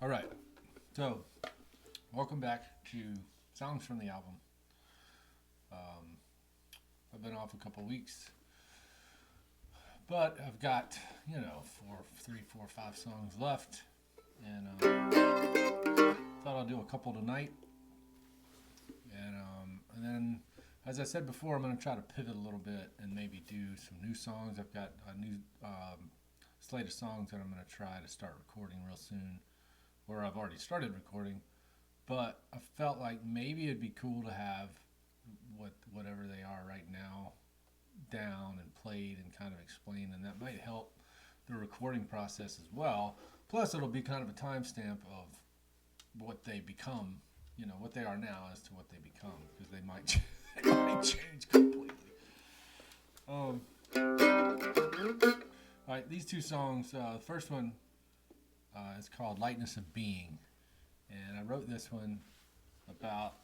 All right. So, welcome back to songs from the album. Um, I've been off a couple weeks, but I've got three, four, five songs left, and thought I'll do a couple tonight, and then, as I said before, I'm going to try to pivot a little bit and maybe do some new songs. I've got a new slate of songs that I'm going to try to start recording real soon, or I've already started recording. But I felt like maybe it'd be cool to have whatever they are right now down and played and kind of explained, and that might help the recording process as well. Plus, it'll be kind of a timestamp of what they become, what they are now as to what they become, because they might they might change completely. All right, these two songs. The first one is called "Lightness of Being." And I wrote this one about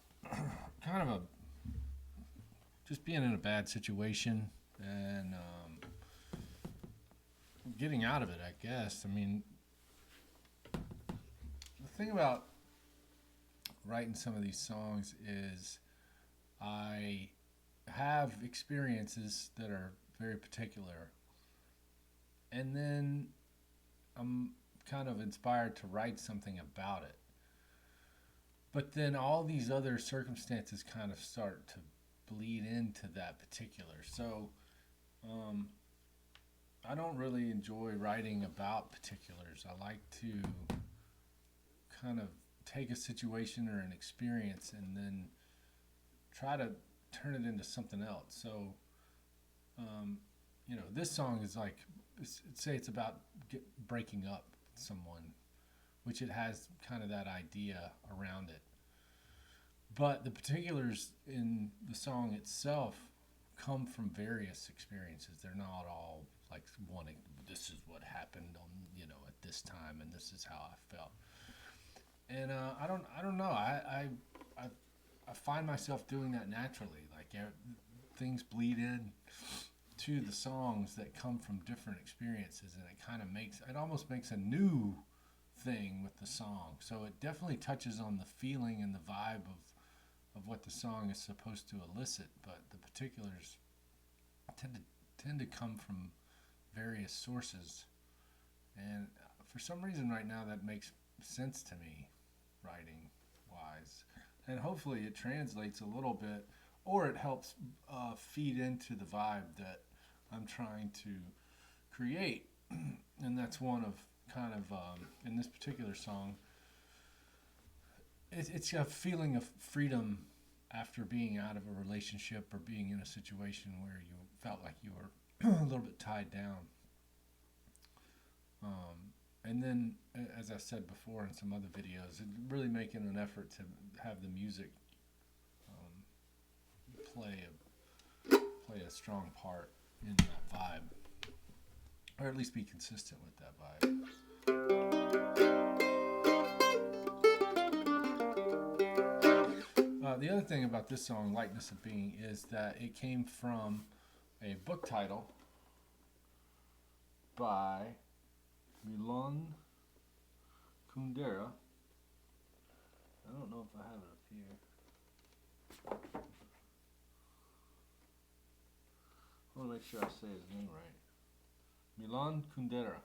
kind of just being in a bad situation and getting out of it, I guess. I mean, the thing about writing some of these songs is I have experiences that are very particular, and then I'm kind of inspired to write something about it. But then all these other circumstances kind of start to bleed into that particular. So I don't really enjoy writing about particulars. I like to kind of take a situation or an experience and then try to turn it into something else. So, this song is like, say it's about breaking up with someone, which it has kind of that idea around it. But the particulars in the song itself come from various experiences. They're not all like wanting, this is what happened on, at this time, and this is how I felt. And I don't know. I find myself doing that naturally. Like things bleed in to the songs that come from different experiences, and it almost makes a new thing with the song. So it definitely touches on the feeling and the vibe of what the song is supposed to elicit, but the particulars tend to come from various sources. And for some reason right now that makes sense to me, writing wise. And hopefully it translates a little bit, or it helps feed into the vibe that I'm trying to create. And that's one of kind of, in this particular song, it's a feeling of freedom after being out of a relationship or being in a situation where you felt like you were a little bit tied down. And then, as I said before in some other videos, really making an effort to have the music play a strong part in that vibe, or at least be consistent with that vibe. The other thing about this song, Lightness of Being, is that it came from a book title by Milan Kundera. I don't know if I have it up here. I want to make sure I say his name right. Milan Kundera.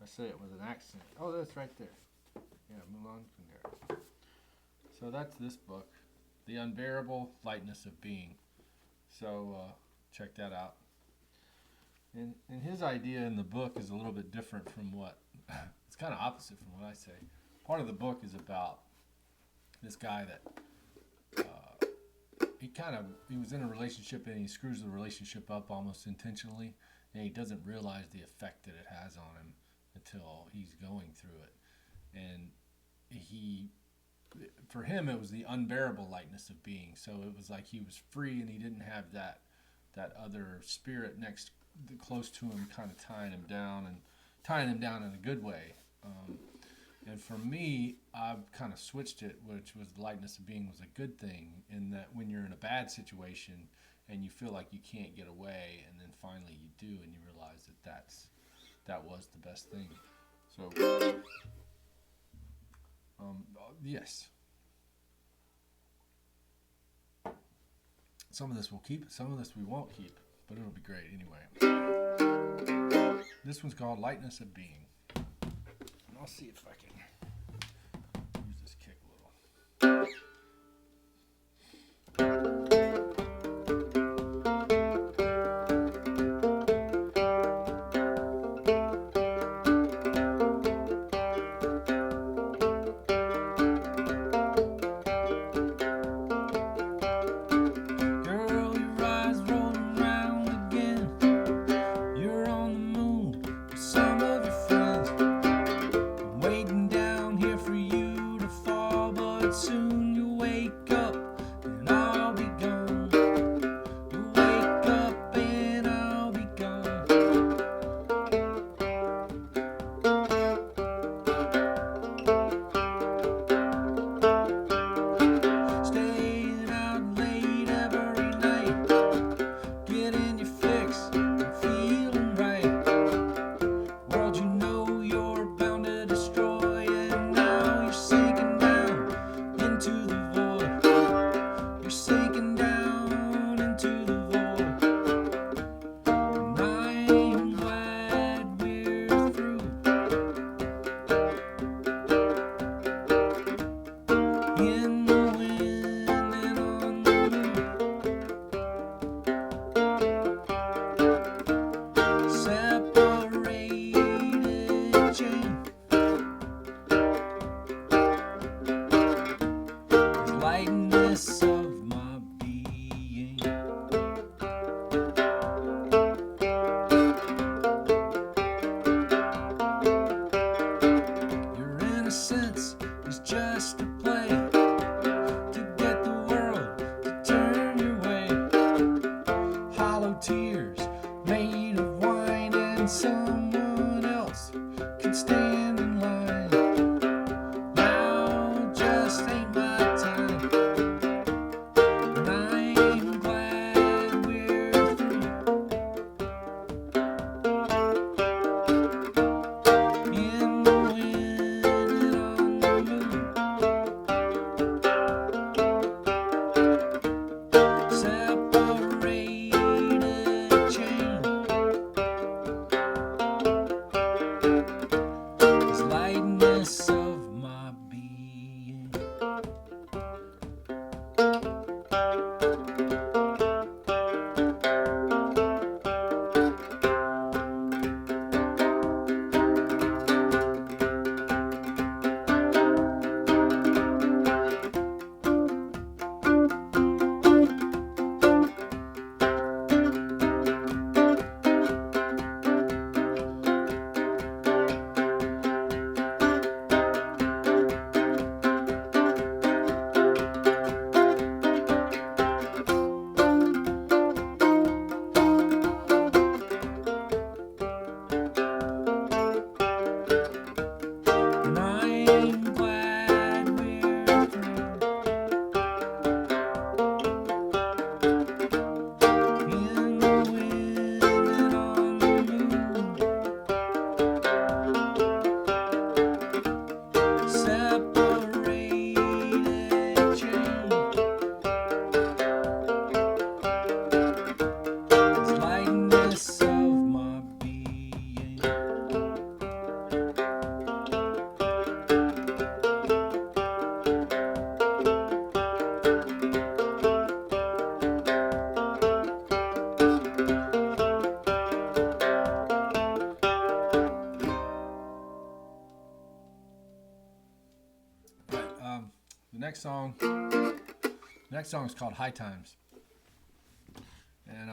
I say it with an accent. Oh, that's right there. Yeah, Milan Kundera. So that's this book, The Unbearable Lightness of Being. So check that out. And his idea in the book is a little bit different from what, it's kind of opposite from what I say. Part of the book is about this guy that he was in a relationship and he screws the relationship up almost intentionally, and he doesn't realize the effect that it has on him until he's going through it. And for him, it was the unbearable lightness of being. So it was like he was free and he didn't have that other spirit close to him, kind of tying him down in a good way. And for me, I've kind of switched it, which was the lightness of being was a good thing, in that when you're in a bad situation and you feel like you can't get away, and then finally you do, and you realize that was the best thing. So Yes. Some of this we'll keep, some of this we won't keep, but it'll be great anyway. This one's called Lightness of Being. And I'll see if I can use this kick a little. Lightness of my being. Your innocence is just a play to get the world to turn your way. Hollow tears made of wine, and someone else can stand in line. Now just ain't my time. Lightness of my being. Next song is called High Times. And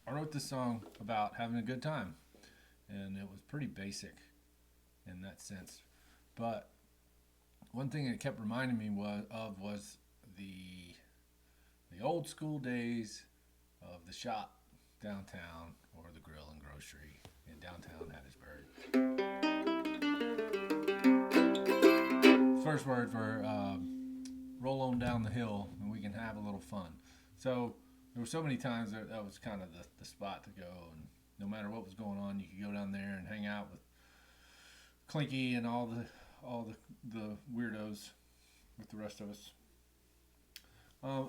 I wrote this song about having a good time. And it was pretty basic in that sense. But one thing it kept reminding me was the old school days of the shop downtown, or the grill and grocery in downtown Hattiesburg. First words were roll on down the hill and we can have a little fun. So there were so many times that was kind of the spot to go, and no matter what was going on, you could go down there and hang out with Clinky and all all the weirdos with the rest of us.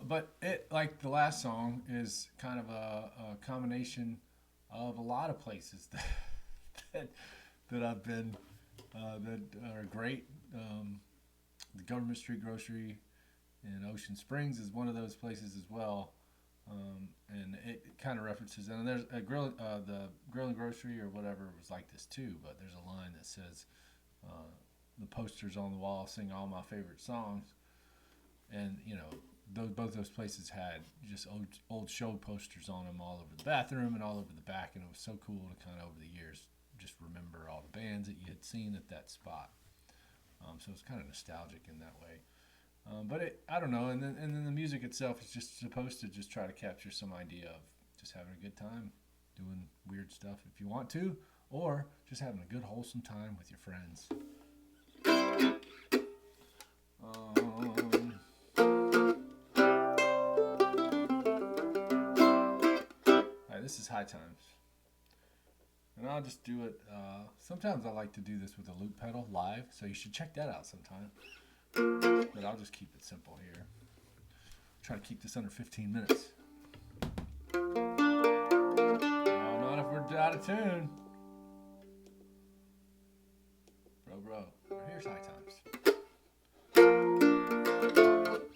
But it, like the last song, is kind of a combination of a lot of places that, that I've been that are great. The Government Street Grocery in Ocean Springs is one of those places as well. And it kind of references, and there's a the Grill and Grocery or whatever was like this too. But there's a line that says, "The posters on the wall sing all my favorite songs," and both those places had just old show posters on them all over the bathroom and all over the back, and it was so cool to kind of over the years just remember all the bands that you had seen at that spot. So it's kind of nostalgic in that way. But I don't know, and then the music itself is just supposed to just try to capture some idea of just having a good time, doing weird stuff if you want to, or just having a good wholesome time with your friends. Alright, this is High Times. And I'll just do it. Sometimes I like to do this with a loop pedal live, so you should check that out sometime. But I'll just keep it simple here. Try to keep this under 15 minutes. No, not if we're out of tune. Bro. Here's High Times.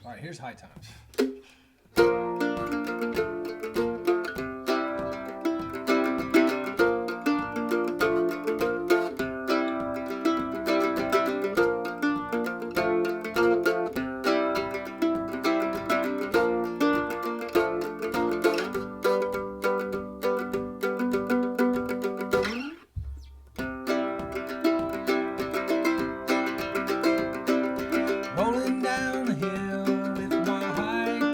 Alright, here's High Times. Rolling down the hill with my high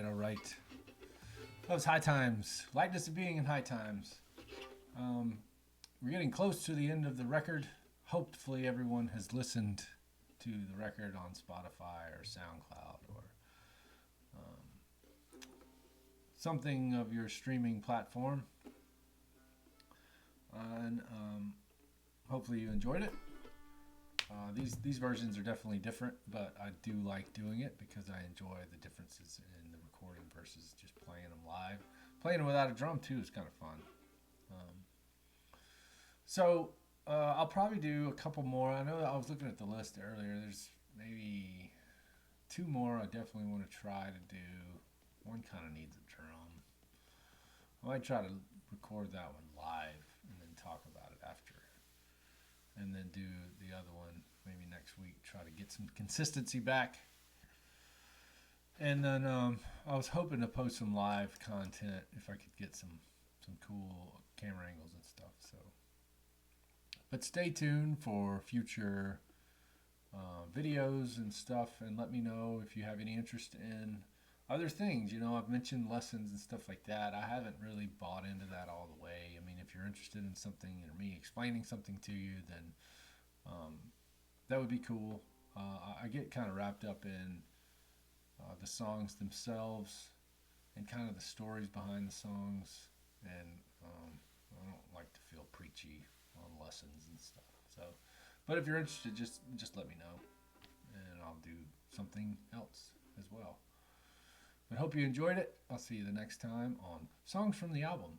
All right. That was High Times. Lightness of Being in High Times. We're getting close to the end of the record. Hopefully, everyone has listened to the record on Spotify or SoundCloud or something of your streaming platform. And hopefully, you enjoyed it. These versions are definitely different, but I do like doing it because I enjoy the differences in the recording versus just playing them live. Playing them without a drum too is kind of fun. So I'll probably do a couple more. I know I was looking at the list earlier. There's maybe 2 more I definitely want to try to do. One kind of needs a drum. I might try to record that one live and then talk about it after. And then do the other one maybe next week. Try to get some consistency back. And then I was hoping to post some live content if I could get some cool camera angles and stuff. So, but stay tuned for future videos and stuff, and let me know if you have any interest in other things. You know, I've mentioned lessons and stuff like that. I haven't really bought into that all the way. I mean, if you're interested in something or me explaining something to you, then that would be cool. I get kind of wrapped up in the songs themselves and kind of the stories behind the songs, and I don't like to feel preachy on lessons and stuff. So, but if you're interested, just let me know, and I'll do something else as well. But hope you enjoyed it. I'll see you the next time on Songs from the Album.